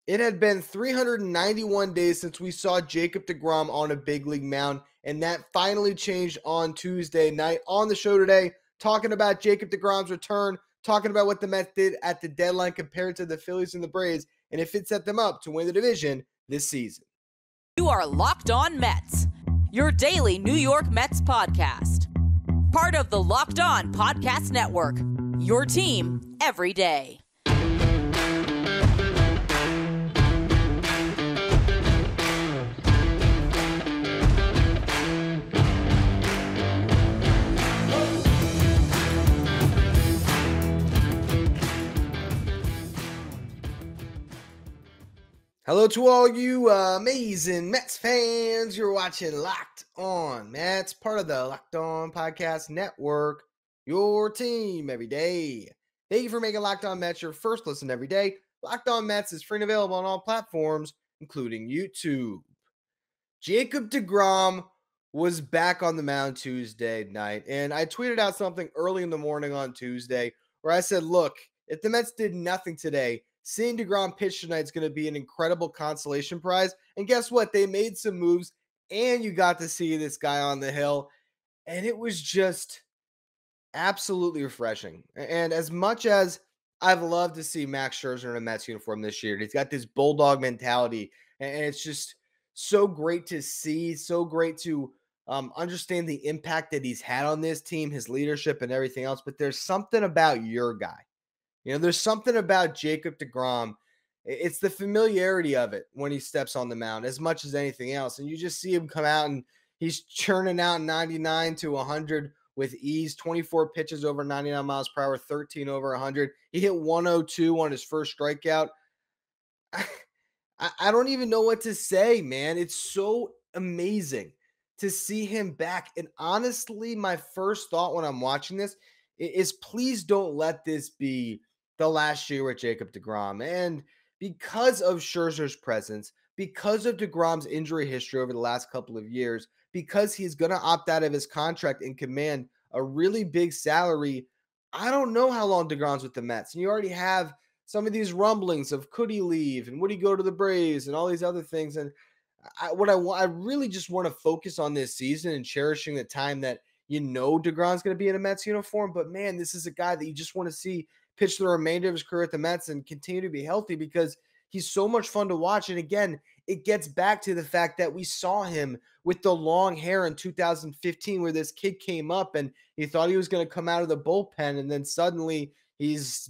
It had been 391 days since we saw Jacob DeGrom on a big league mound, and that finally changed on Tuesday night. On the show today, talking about Jacob DeGrom's return, talking about what the Mets did at the deadline compared to the Phillies and the Braves, and if it set them up to win the division this season. You are Locked On Mets, your daily New York Mets podcast. Part of the Locked On Podcast Network, your team every day. Hello to all you amazing Mets fans. You're watching Locked On Mets, part of the Locked On Podcast Network, your team every day. Thank you for making Locked On Mets your first listen every day. Locked On Mets is free and available on all platforms, including YouTube. Jacob DeGrom was back on the mound Tuesday night, and I tweeted out something early in the morning on Tuesday where I said, look, if the Mets did nothing today, seeing DeGrom pitch tonight is going to be an incredible consolation prize. And guess what? They made some moves, and you got to see this guy on the hill, and it was just absolutely refreshing. And as much as I've loved to see Max Scherzer in a Mets uniform this year, he's got this bulldog mentality, and it's just so great to see, so great to understand the impact that he's had on this team, his leadership, and everything else. But there's something about your guy. You know, there's something about Jacob DeGrom. It's the familiarity of it when he steps on the mound as much as anything else. And you just see him come out and he's churning out 99 to 100 with ease, 24 pitches over 99 miles per hour, 13 over 100. He hit 102 on his first strikeout. I don't even know what to say, man. It's so amazing to see him back. And honestly, my first thought when I'm watching this is please don't let this be the last year with Jacob DeGrom. And because of Scherzer's presence, because of DeGrom's injury history over the last couple of years, because he's going to opt out of his contract and command a really big salary, I don't know how long DeGrom's with the Mets. And you already have some of these rumblings of could he leave and would he go to the Braves and all these other things. And I really just want to focus on this season and cherishing the time that DeGrom's going to be in a Mets uniform. But man, this is a guy that you just want to see pitch the remainder of his career at the Mets and continue to be healthy because he's so much fun to watch. And again, it gets back to the fact that we saw him with the long hair in 2015 where this kid came up and he thought he was going to come out of the bullpen, and then suddenly he's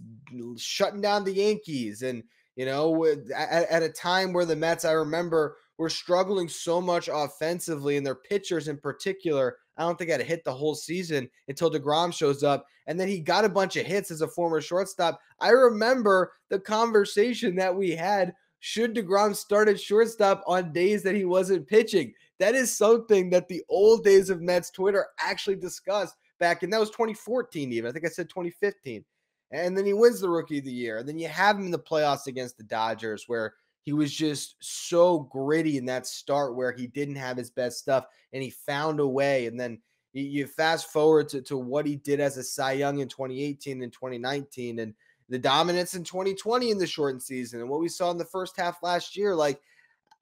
shutting down the Yankees. And, at a time where the Mets, I remember, were struggling so much offensively, and their pitchers in particular, I don't think I'd hit the whole season until DeGrom shows up. And then he got a bunch of hits as a former shortstop. I remember the conversation that we had, should DeGrom start at shortstop on days that he wasn't pitching? That is something that the old days of Mets Twitter actually discussed back in, that was 2014 even. I think I said 2015. And then he wins the Rookie of the Year. And then you have him in the playoffs against the Dodgers where he was just so gritty in that start where he didn't have his best stuff and he found a way. And then you fast forward to what he did as a Cy Young in 2018 and 2019 and the dominance in 2020 in the shortened season and what we saw in the first half last year. Like,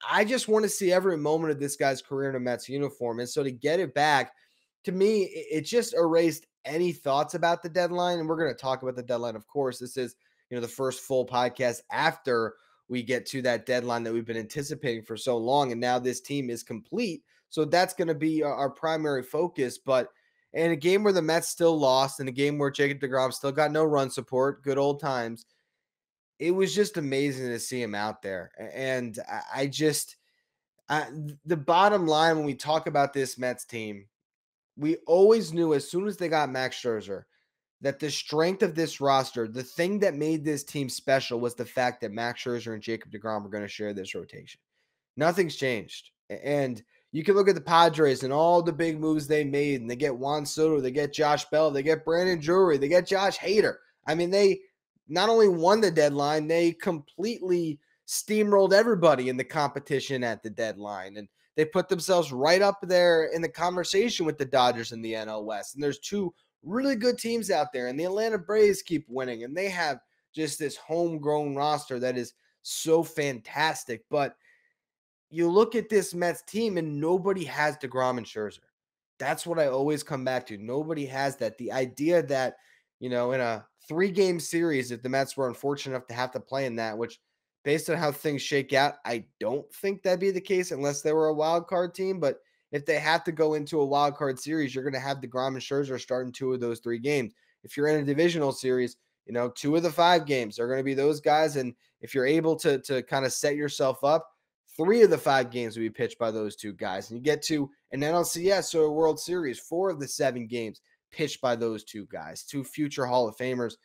I just want to see every moment of this guy's career in a Mets uniform. And so to get it back, to me, it just erased any thoughts about the deadline. And we're going to talk about the deadline, of course. This is, the first full podcast after we get to that deadline that we've been anticipating for so long. And now this team is complete. So that's going to be our primary focus. But in a game where the Mets still lost, in a game where Jacob DeGrom still got no run support, good old times, it was just amazing to see him out there. And the bottom line when we talk about this Mets team, we always knew as soon as they got Max Scherzer that the strength of this roster, the thing that made this team special was the fact that Max Scherzer and Jacob DeGrom were going to share this rotation. Nothing's changed. And you can look at the Padres and all the big moves they made, and they get Juan Soto, they get Josh Bell, they get Brandon Drury, they get Josh Hader. I mean, they not only won the deadline, they completely steamrolled everybody in the competition at the deadline. And they put themselves right up there in the conversation with the Dodgers in the NL West. And there's two really good teams out there. And the Atlanta Braves keep winning. And they have just this homegrown roster that is so fantastic. But you look at this Mets team and nobody has DeGrom and Scherzer. That's what I always come back to. Nobody has that. The idea that, in a 3-game series, if the Mets were unfortunate enough to have to play in that, which based on how things shake out, I don't think that'd be the case unless they were a wild card team. But if they have to go into a wild card series, you're going to have DeGrom and Scherzer starting 2 of those 3 games. If you're in a divisional series, 2 of the 5 games are going to be those guys. And if you're able to kind of set yourself up, 3 of the 5 games will be pitched by those 2 guys. And you get to an NLCS or a World Series, 4 of the 7 games pitched by those 2 guys, 2 future Hall of Famers.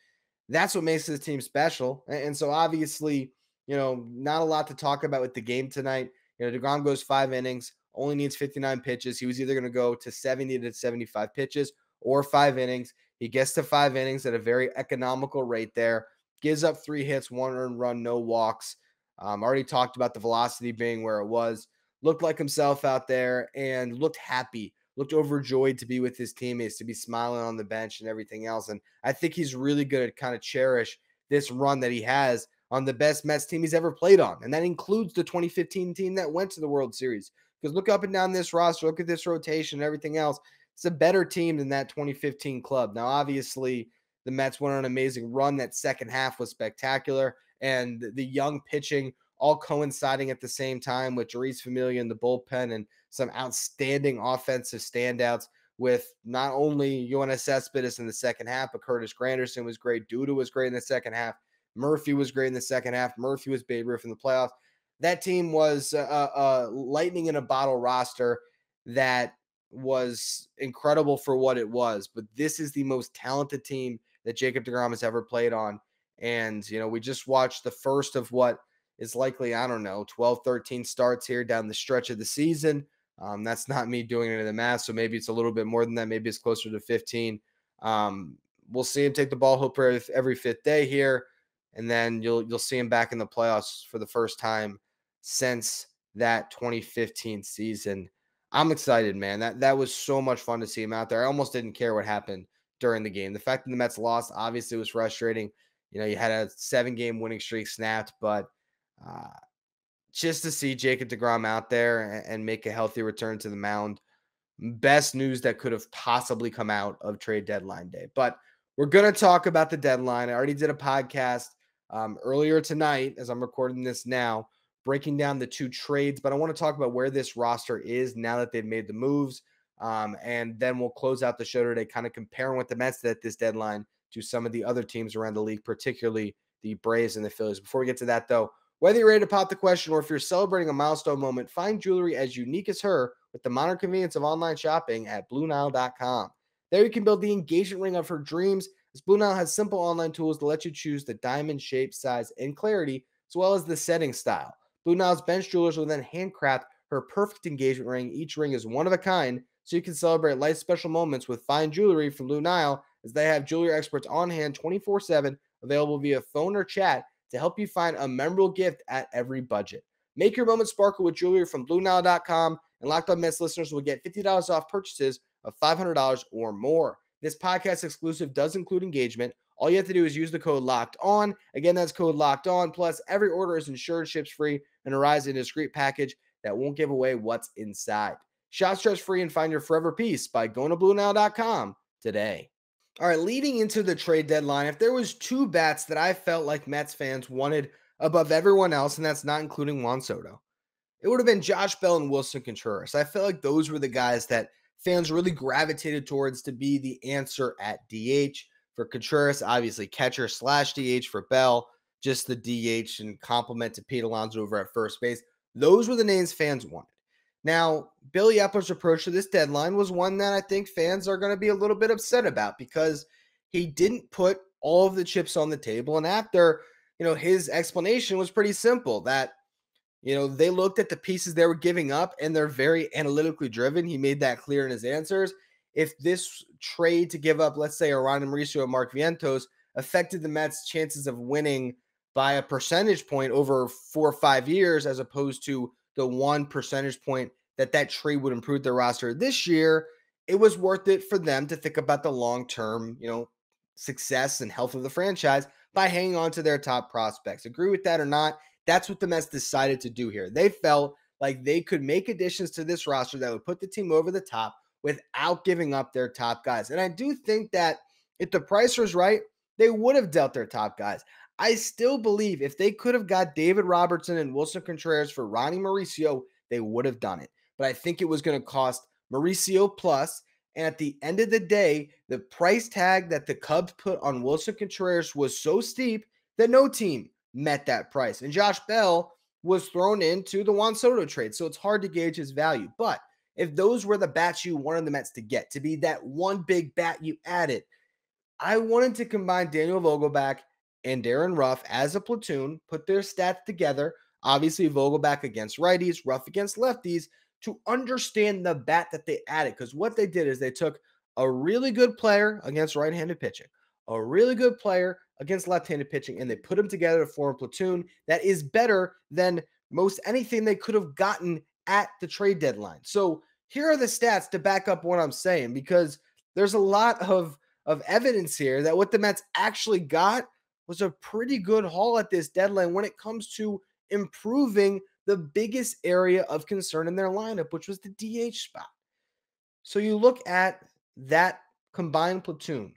That's what makes this team special. And so obviously, not a lot to talk about with the game tonight. DeGrom goes 5 innings, only needs 59 pitches. He was either going to go to 70 to 75 pitches or 5 innings. He gets to 5 innings at a very economical rate there, gives up 3 hits, 1 earned run, no walks. Already talked about the velocity being where it was. Looked like himself out there and looked happy, looked overjoyed to be with his teammates, to be smiling on the bench and everything else. And I think he's really going to kind of cherish this run that he has on the best Mets team he's ever played on. And that includes the 2015 team that went to the World Series. Because look up and down this roster, look at this rotation and everything else. It's a better team than that 2015 club. Now, obviously, the Mets went on an amazing run. That second half was spectacular. And the young pitching all coinciding at the same time with Jeurys Familia in the bullpen and some outstanding offensive standouts with not only Yoenis Cespedes in the second half, but Curtis Granderson was great. Duda was great in the second half. Murphy was great in the second half. Murphy was Babe Ruth in the playoffs. That team was a lightning in a bottle roster that was incredible for what it was. But this is the most talented team that Jacob DeGrom has ever played on. And, we just watched the first of what is likely, 12, 13 starts here down the stretch of the season. That's not me doing it in the math, so maybe it's a little bit more than that. Maybe it's closer to 15. We'll see him take the ball hopefully every 5th day here, and then you'll see him back in the playoffs for the first time since that 2015 season. I'm excited, man. That was so much fun to see him out there. I almost didn't care what happened during the game. The fact that the Mets lost obviously was frustrating. You had a 7-game winning streak snapped, but just to see Jacob DeGrom out there and make a healthy return to the mound, best news that could have possibly come out of trade deadline day. But we're going to talk about the deadline. I already did a podcast earlier tonight as I'm recording this now, breaking down the 2 trades, but I want to talk about where this roster is now that they've made the moves. And then we'll close out the show today, kind of comparing what the Mets did at this deadline to some of the other teams around the league, particularly the Braves and the Phillies. Before we get to that, though, whether you're ready to pop the question or if you're celebrating a milestone moment, find jewelry as unique as her with the modern convenience of online shopping at BlueNile.com. There you can build the engagement ring of her dreams, as Blue Nile has simple online tools to let you choose the diamond shape, size, and clarity, as well as the setting style. Blue Nile's bench jewelers will then handcraft her perfect engagement ring. Each ring is one of a kind, so you can celebrate life's special moments with fine jewelry from Blue Nile, as they have jewelry experts on hand 24/7, available via phone or chat to help you find a memorable gift at every budget. Make your moment sparkle with jewelry from BlueNile.com, and Locked On Mets listeners will get $50 off purchases of $500 or more. This podcast exclusive does include engagement. All you have to do is use the code Locked On. Again, that's code Locked On. Plus, every order is insured, ships free, and arrives in a discreet package that won't give away what's inside. Shop stress free and find your forever peace by going to BlueNile.com today. All right, leading into the trade deadline, if there was 2 bats that I felt like Mets fans wanted above everyone else, and that's not including Juan Soto, it would have been Josh Bell and Wilson Contreras. I felt like those were the guys that fans really gravitated towards to be the answer at DH. For Contreras, obviously catcher/DH. For Bell, just the DH and complement to Pete Alonso over at first base. Those were the names fans wanted. Now, Billy Epler's approach to this deadline was one that I think fans are going to be a little bit upset about because he didn't put all of the chips on the table. And after, his explanation was pretty simple that, they looked at the pieces they were giving up and they're very analytically driven. He made that clear in his answers. If this trade to give up, let's say, Ron Mauricio and Mark Vientos affected the Mets' chances of winning by a percentage point over 4 or 5 years, as opposed to the 1 percentage point that trade would improve their roster this year, it was worth it for them to think about the long-term, success and health of the franchise by hanging on to their top prospects. Agree with that or not, That's what the Mets decided to do here. They felt like they could make additions to this roster that would put the team over the top without giving up their top guys. And I do think that if the price was right, they would have dealt their top guys. I still believe if they could have got David Robertson and Wilson Contreras for Ronnie Mauricio, they would have done it. But I think it was going to cost Mauricio plus. And at the end of the day, the price tag that the Cubs put on Wilson Contreras was so steep that no team met that price. And Josh Bell was thrown into the Juan Soto trade, so it's hard to gauge his value. But if those were the bats you wanted the Mets to get, to be that one big bat you added, I wanted to combine Daniel Vogelbach and Darren Ruff as a platoon, put their stats together. Obviously, Vogelbach against righties, Ruff against lefties, to understand the bat that they added. Because what they did is they took a really good player against right-handed pitching, a really good player against left-handed pitching, and they put them together to form a platoon that is better than most anything they could have gotten at the trade deadline. So here are the stats to back up what I'm saying, because there's a lot of evidence here that what the Mets actually got was a pretty good haul at this deadline when it comes to improving the biggest area of concern in their lineup, which was the DH spot. So you look at that combined platoon.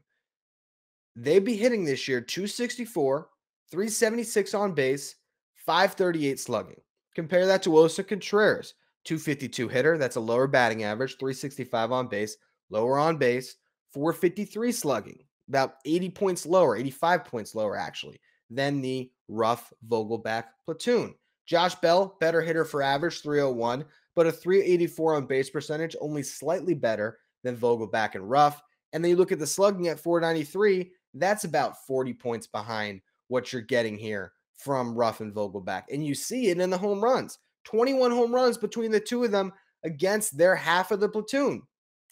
They'd be hitting this year 264, 376 on base, 538 slugging. Compare that to Wilson Contreras, 252 hitter. That's a lower batting average, 365 on base, lower on base, 453 slugging, about 80 points lower, 85 points lower actually, than the Ruff Vogelbach platoon. Josh Bell, better hitter for average, 301, but a 384 on base percentage, only slightly better than Vogelbach and Ruff. And then you look at the slugging at 493, that's about 40 points behind what you're getting here from Ruff and Vogelbach. And you see it in the home runs. 21 home runs between the two of them against their half of the platoon.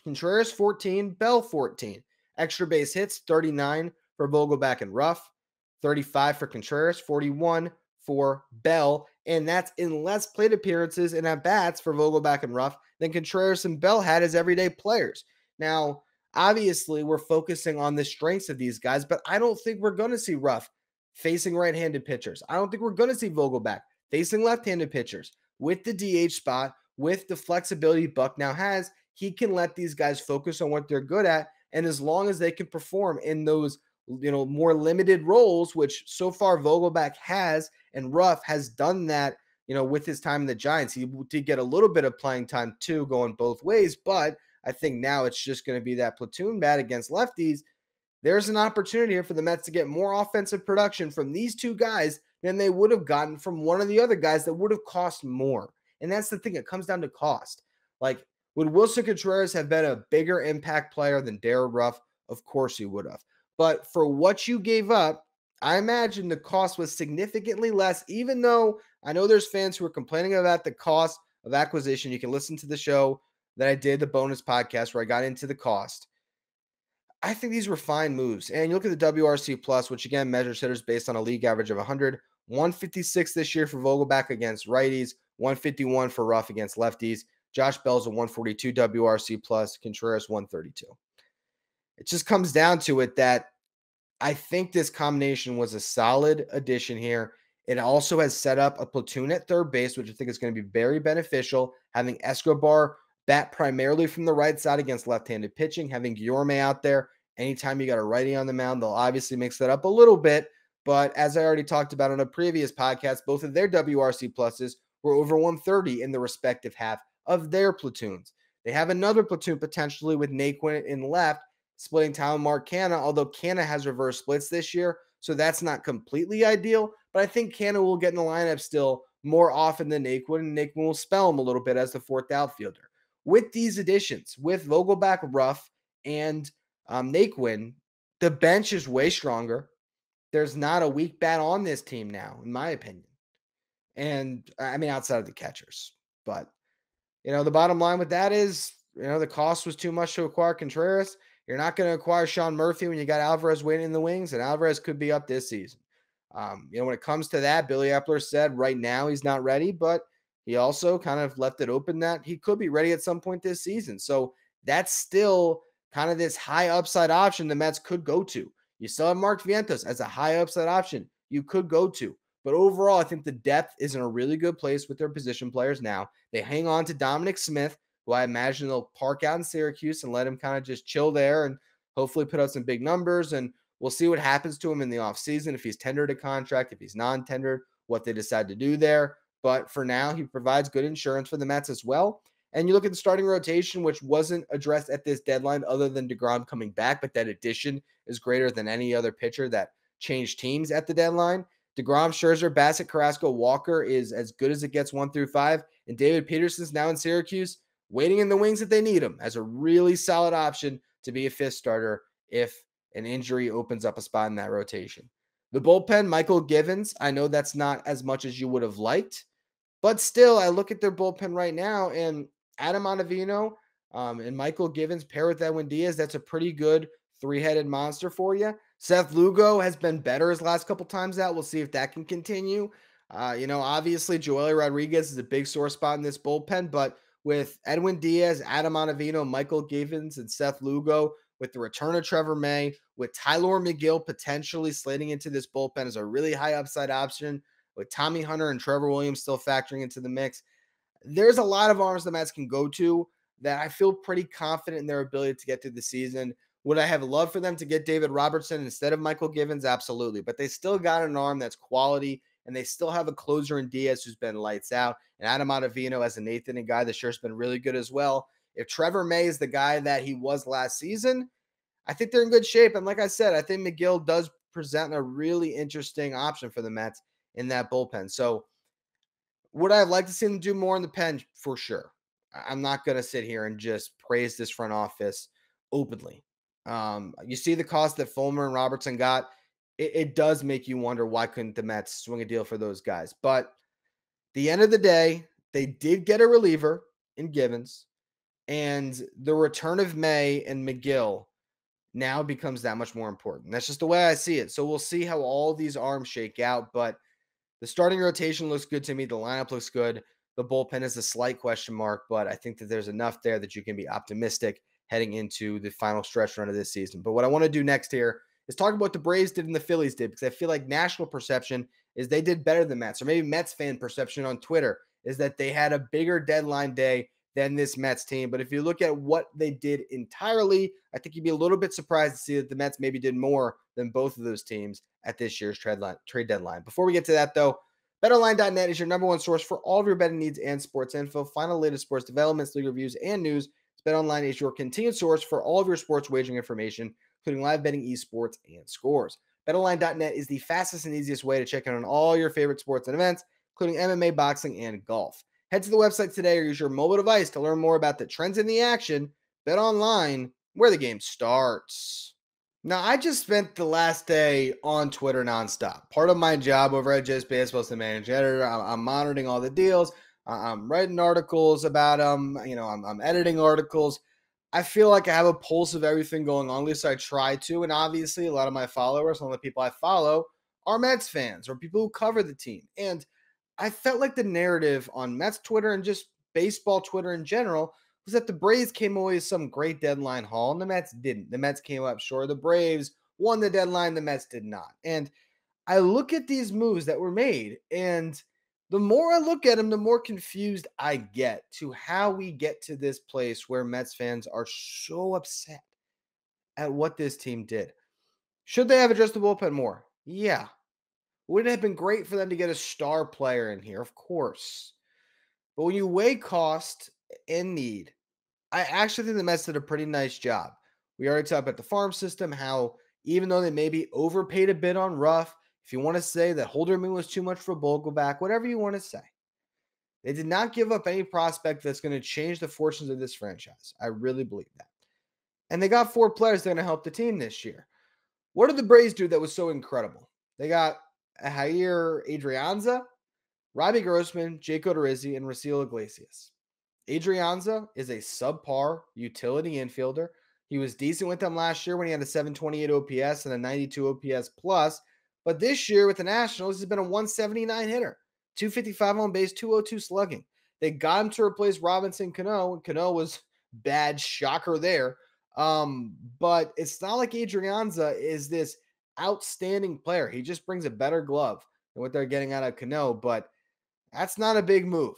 Contreras 14, Bell 14. Extra base hits 39 for Vogelbach and Ruff, 35 for Contreras, 41 for Bell. And that's in less plate appearances and at bats for Vogelbach and Ruff than Contreras and Bell had as everyday players. Now, obviously, we're focusing on the strengths of these guys, but I don't think we're going to see Ruff facing right-handed pitchers. I don't think we're going to see Vogelbach facing left-handed pitchers. With the DH spot, with the flexibility Buck now has, he can let these guys focus on what they're good at, and as long as they can perform in those, more limited roles, which so far Vogelbach has, and Ruff has done that, with his time in the Giants. He did get a little bit of playing time too, going both ways, but I think now it's just going to be that platoon bat against lefties. There's an opportunity here for the Mets to get more offensive production from these two guys than they would have gotten from one of the other guys that would have cost more. And that's the thing. It comes down to cost. Like, would Wilson Contreras have been a bigger impact player than Darren Ruff? Of course he would have. But for what you gave up, I imagine the cost was significantly less, even though I know there's fans who are complaining about the cost of acquisition. You can listen to the show that I did, the bonus podcast, where I got into the cost. I think these were fine moves. And you look at the WRC Plus, which again measures hitters based on a league average of 100, 156 this year for Vogelbach against righties, 151 for Ruff against lefties. Josh Bell's a 142 WRC Plus, Contreras 132. It just comes down to it that I think this combination was a solid addition here. It also has set up a platoon at third base, which I think is going to be very beneficial. Having Escobar bat primarily from the right side against left-handed pitching, having Guillorme out there. Anytime you got a righty on the mound, they'll obviously mix that up a little bit. But as I already talked about on a previous podcast, both of their WRC pluses were over 130 in the respective half of their platoons. They have another platoon potentially with Naquin in left, splitting time with Mark Canha, although Canha has reverse splits this year, so that's not completely ideal. But I think Canha will get in the lineup still more often than Naquin, and Naquin will spell him a little bit as the fourth outfielder. With these additions, with Vogelbach, Ruff, and Naquin, the bench is way stronger. There's not a weak bat on this team now, in my opinion. And I mean, outside of the catchers. But, the bottom line with that is, the cost was too much to acquire Contreras. You're not going to acquire Sean Murphy when you got Alvarez waiting in the wings, and Alvarez could be up this season. When it comes to that, Billy Epler said right now he's not ready, but he also kind of left it open that he could be ready at some point this season. So that's still kind of this high upside option the Mets could go to. You still have Mark Vientos as a high upside option you could go to. But overall, I think the depth is in a really good place with their position players now. They hang on to Dominic Smith, who I imagine they'll park out in Syracuse and let him kind of just chill there and hopefully put up some big numbers. And we'll see what happens to him in the offseason, if he's tendered a contract, if he's non-tendered, what they decide to do there. But for now, he provides good insurance for the Mets as well. And you look at the starting rotation, which wasn't addressed at this deadline other than DeGrom coming back, but that addition is greater than any other pitcher that changed teams at the deadline. DeGrom, Scherzer, Bassett, Carrasco, Walker is as good as it gets 1 through 5. And David Peterson's now in Syracuse, waiting in the wings if they need him as a really solid option to be a fifth starter if an injury opens up a spot in that rotation. The bullpen, Michael Givens, I know that's not as much as you would have liked, but still, I look at their bullpen right now, and Adam Ottavino and Michael Givens pair with Edwin Diaz. That's a pretty good three-headed monster for you. Seth Lugo has been better his last couple times out. We'll see if that can continue. Obviously, Joely Rodriguez is a big sore spot in this bullpen, but with Edwin Diaz, Adam Ottavino, Michael Givens, and Seth Lugo, with the return of Trevor May, with Tyler McGill potentially slating into this bullpen as a really high upside option, with Tommy Hunter and Trevor Williams still factoring into the mix, there's a lot of arms the Mets can go to that I feel pretty confident in their ability to get through the season. Would I have loved for them to get David Robertson instead of Michael Givens? Absolutely. But they still got an arm that's quality, and they still have a closer in Diaz who's been lights out. And Adam Ottavino as a Nathan and guy that sure's been really good as well. If Trevor May is the guy that he was last season, I think they're in good shape. And like I said, I think McGill does present a really interesting option for the Mets in that bullpen. So would I have liked to see them do more in the pen? For sure. I'm not going to sit here and just praise this front office openly. You see the cost that Fulmer and Robertson got. It does make you wonder, why couldn't the Mets swing a deal for those guys? But the end of the day, they did get a reliever in Givens, and the return of May and McGill now becomes that much more important. That's just the way I see it. So we'll see how all these arms shake out, but the starting rotation looks good to me. The lineup looks good. The bullpen is a slight question mark, but I think that there's enough there that you can be optimistic heading into the final stretch run of this season. But what I want to do next here is talk about what the Braves did and the Phillies did, because I feel like national perception is they did better than Mets, or maybe Mets fan perception on Twitter is that they had a bigger deadline day than this Mets team. But if you look at what they did entirely, I think you'd be a little bit surprised to see that the Mets maybe did more than both of those teams at this year's trade deadline. Before we get to that, though, BetOnline.net is your number one source for all of your betting needs and sports info. Final latest sports developments, league reviews, and news. BetOnline is your continued source for all of your sports wagering information, including live betting, esports, and scores. BetOnline.net is the fastest and easiest way to check in on all your favorite sports and events, including MMA, boxing, and golf. Head to the website today or use your mobile device to learn more about the trends in the action. BetOnline, where the game starts. Now, I just spent the last day on Twitter nonstop. Part of my job over at Just Baseball as the managing editor, I'm monitoring all the deals. I'm writing articles about them. I'm editing articles. I feel like I have a pulse of everything going on. At least I try to. And obviously, a lot of my followers, some of the people I follow, are Mets fans or people who cover the team. And I felt like the narrative on Mets Twitter and just baseball Twitter in general was that the Braves came away with some great deadline haul, and the Mets didn't. The Mets came up short. The Braves won the deadline. The Mets did not. And I look at these moves that were made, and the more I look at them, the more confused I get to how we get to this place where Mets fans are so upset at what this team did. Should they have addressed the bullpen more? Yeah. Would it have been great for them to get a star player in here? Of course. But when you weigh cost and need, I actually think the Mets did a pretty nice job. We already talked about the farm system, how even though they maybe overpaid a bit on Ruff, if you want to say that Holderman was too much for Vogelback, whatever you want to say, they did not give up any prospect that's going to change the fortunes of this franchise. I really believe that. And they got 4 players that are going to help the team this year. What did the Braves do that was so incredible? They got Jair Adrianza, Robbie Grossman, Jake Odorizzi, and Raciel Iglesias. Adrianza is a subpar utility infielder. He was decent with them last year when he had a 728 OPS and a 92 OPS plus. But this year with the Nationals, he's been a 179 hitter, 255 on base, 202 slugging. They got him to replace Robinson Cano, and Cano was bad, shocker there. But it's not like Adrianza is this outstanding player. He just brings a better glove. and what they're getting out of Cano, but that's not a big move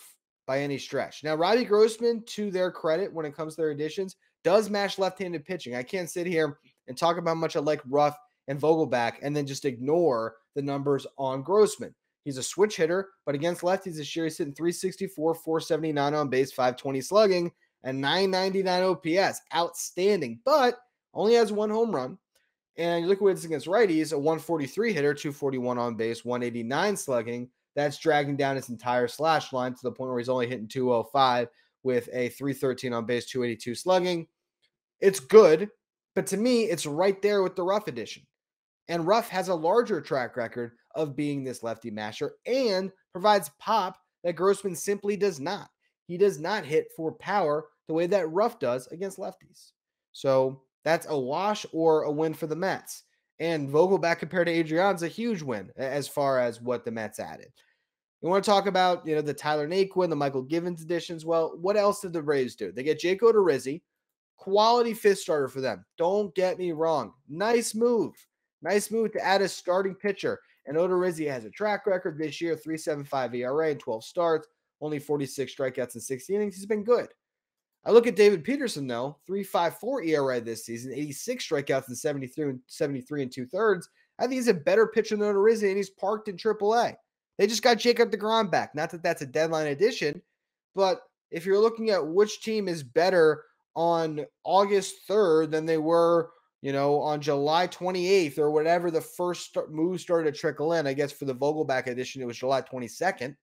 by any stretch. Now, Robbie Grossman, to their credit, when it comes to their additions, does match left-handed pitching. I can't sit here and talk about how much I like Ruff and Vogelback and then just ignore the numbers on Grossman. He's a switch hitter, but against lefties this year, he's hitting 364, 479 on base, 520 slugging, and 999 OPS. Outstanding, but only has one home run. And you look at what it's against righties, a 143 hitter, 241 on base, 189 slugging. That's dragging down his entire slash line to the point where he's only hitting 205 with a 313 on base, 282 slugging. It's good, but to me, it's right there with the Ruff edition. And Ruff has a larger track record of being this lefty masher and provides pop that Grossman simply does not. He does not hit for power the way that Ruff does against lefties. So that's a wash or a win for the Mets. And Vogelback compared to Adrian's a huge win as far as what the Mets added. You want to talk about, the Tyler Naquin, the Michael Givens additions. Well, what else did the Braves do? They get Jake Odorizzi, quality fifth starter for them. Don't get me wrong. Nice move. Nice move to add a starting pitcher. And Odorizzi has a track record this year, 3.75 ERA in 12 starts, only 46 strikeouts in 60 innings. He's been good. I look at David Peterson, though, 3.54 ERA this season, 86 strikeouts in 73 and two-thirds. I think he's a better pitcher than Odorizzi, and he's parked in AAA. They just got Jacob DeGrom back. Not that that's a deadline addition, but if you're looking at which team is better on August 3rd than they were, on July 28th or whatever the first move started to trickle in, I guess for the Vogelback edition, it was July 22nd.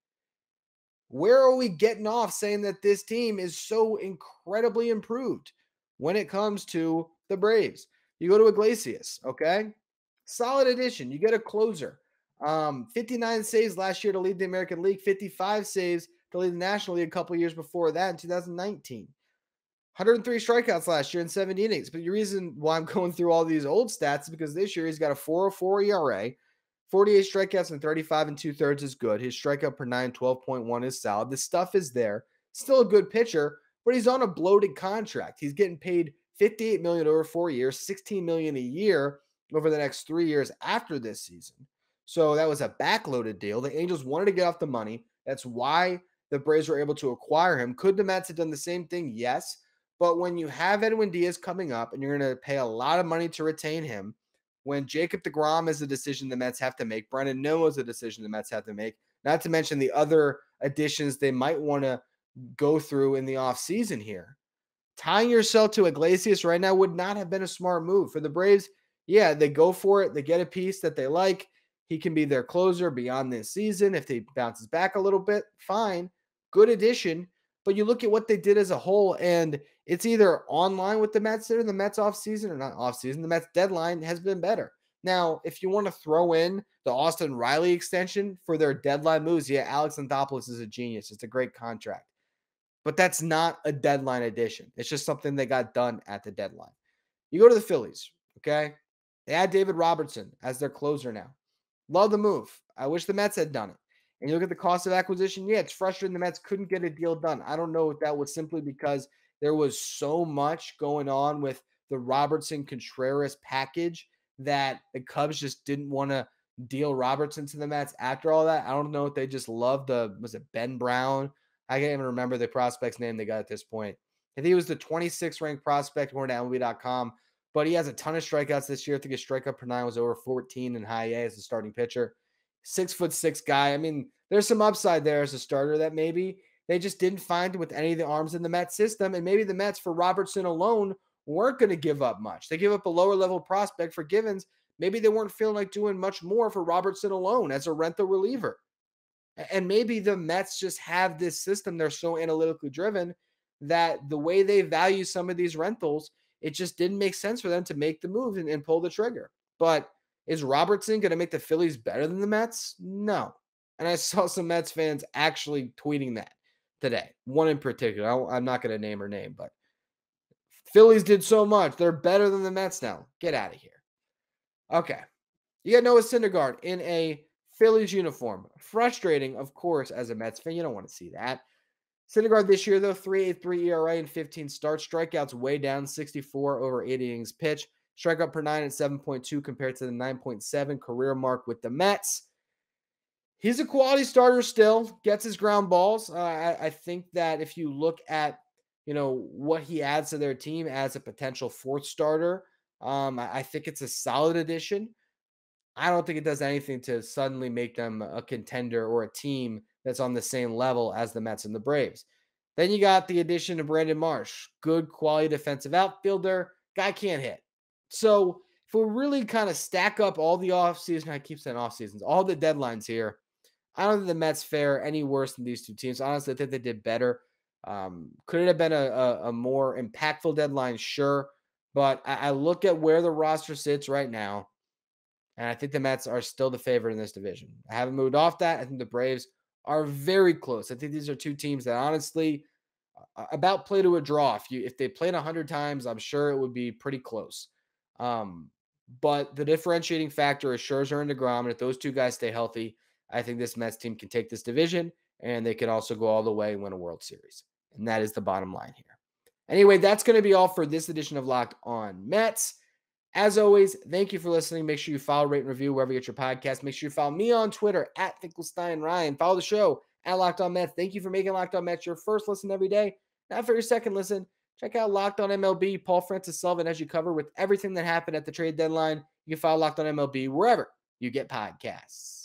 Where are we getting off saying that this team is so incredibly improved when it comes to the Braves? You go to Iglesias, okay? Solid addition. You get a closer. 59 saves last year to lead the American League, 55 saves to lead the National League a couple years before that in 2019. 103 strikeouts last year in 70 innings. But the reason why I'm going through all these old stats is because this year he's got a 4.04 ERA, 48 strikeouts and 35 and two-thirds is good. His strikeout per nine, 12.1 is solid. The stuff is there. Still a good pitcher, but he's on a bloated contract. He's getting paid $58 million over 4 years, $16 million a year over the next 3 years after this season. So that was a backloaded deal. The Angels wanted to get off the money. That's why the Braves were able to acquire him. Could the Mets have done the same thing? Yes. But when you have Edwin Diaz coming up and you're going to pay a lot of money to retain him, when Jacob DeGrom is a decision the Mets have to make, Brennan Noah is a decision the Mets have to make, not to mention the other additions they might want to go through in the offseason here. Tying yourself to Iglesias right now would not have been a smart move. For the Braves, yeah, they go for it. They get a piece that they like. He can be their closer beyond this season. If he bounces back a little bit, fine. Good addition. But you look at what they did as a whole, and it's either online with the Mets or the Mets offseason, or not offseason. The Mets deadline has been better. Now, if you want to throw in the Austin Riley extension for their deadline moves, yeah, Alex Anthopoulos is a genius. It's a great contract. But that's not a deadline addition. It's just something they got done at the deadline. You go to the Phillies, okay? They add David Robertson as their closer now. Love the move. I wish the Mets had done it. And you look at the cost of acquisition, yeah, it's frustrating the Mets couldn't get a deal done. I don't know if that was simply because there was so much going on with the Robertson-Contreras package that the Cubs just didn't want to deal Robertson to the Mets after all that. I don't know if they just loved was it Ben Brown? I can't even remember the prospect's name they got at this point. I think he was the 26th ranked prospect, according to MLB.com, but he has a ton of strikeouts this year. I think his strikeout per nine was over 14 in high A as a starting pitcher. 6'6" guy. I mean, there's some upside there as a starter that maybe they just didn't find with any of the arms in the Mets system. And maybe the Mets for Robertson alone weren't going to give up much. They give up a lower level prospect for Givens. Maybe they weren't feeling like doing much more for Robertson alone as a rental reliever. And maybe the Mets just have this system. They're so analytically driven that the way they value some of these rentals, it just didn't make sense for them to make the move and pull the trigger. But is Robertson going to make the Phillies better than the Mets? No. And I saw some Mets fans actually tweeting that today. One in particular. I'm not going to name her name, but Phillies did so much. They're better than the Mets now. Get out of here. Okay. You got Noah Syndergaard in a Phillies uniform. Frustrating, of course, as a Mets fan. You don't want to see that. Syndergaard this year, though, 3.83 ERA and 15 starts. Strikeouts way down, 64 over 80 innings pitched. Strikeout per nine at 7.2 compared to the 9.7 career mark with the Mets. He's a quality starter still, gets his ground balls. I think that if you look at, what he adds to their team as a potential fourth starter, I think it's a solid addition. I don't think it does anything to suddenly make them a contender or a team that's on the same level as the Mets and the Braves. Then you got the addition of Brandon Marsh, good quality defensive outfielder. Guy can't hit. So if we really kind of stack up all the offseason, I keep saying off seasons, all the deadlines here, I don't think the Mets fare any worse than these two teams. Honestly, I think they did better. Could it have been a more impactful deadline? Sure. But I look at where the roster sits right now, and I think the Mets are still the favorite in this division. I haven't moved off that. I think the Braves are very close. I think these are two teams that honestly about play to a draw. If they played 100 times, I'm sure it would be pretty close. Um, but the differentiating factor is Scherzer and DeGrom, and if those two guys stay healthy, I think this Mets team can take this division, and they can also go all the way and win a World Series. And that is the bottom line here. Anyway, that's going to be all for this edition of Locked On Mets. As always, thank you for listening. Make sure you follow, rate, and review wherever you get your podcast. Make sure you follow me on Twitter at Finkelstein Ryan. Follow the show at Locked On Mets. Thank you for making Locked On Mets your first listen every day. Now for your second listen, check out Locked On MLB. Paul Francis Sullivan has you covered with everything that happened at the trade deadline. You can follow Locked On MLB wherever you get podcasts.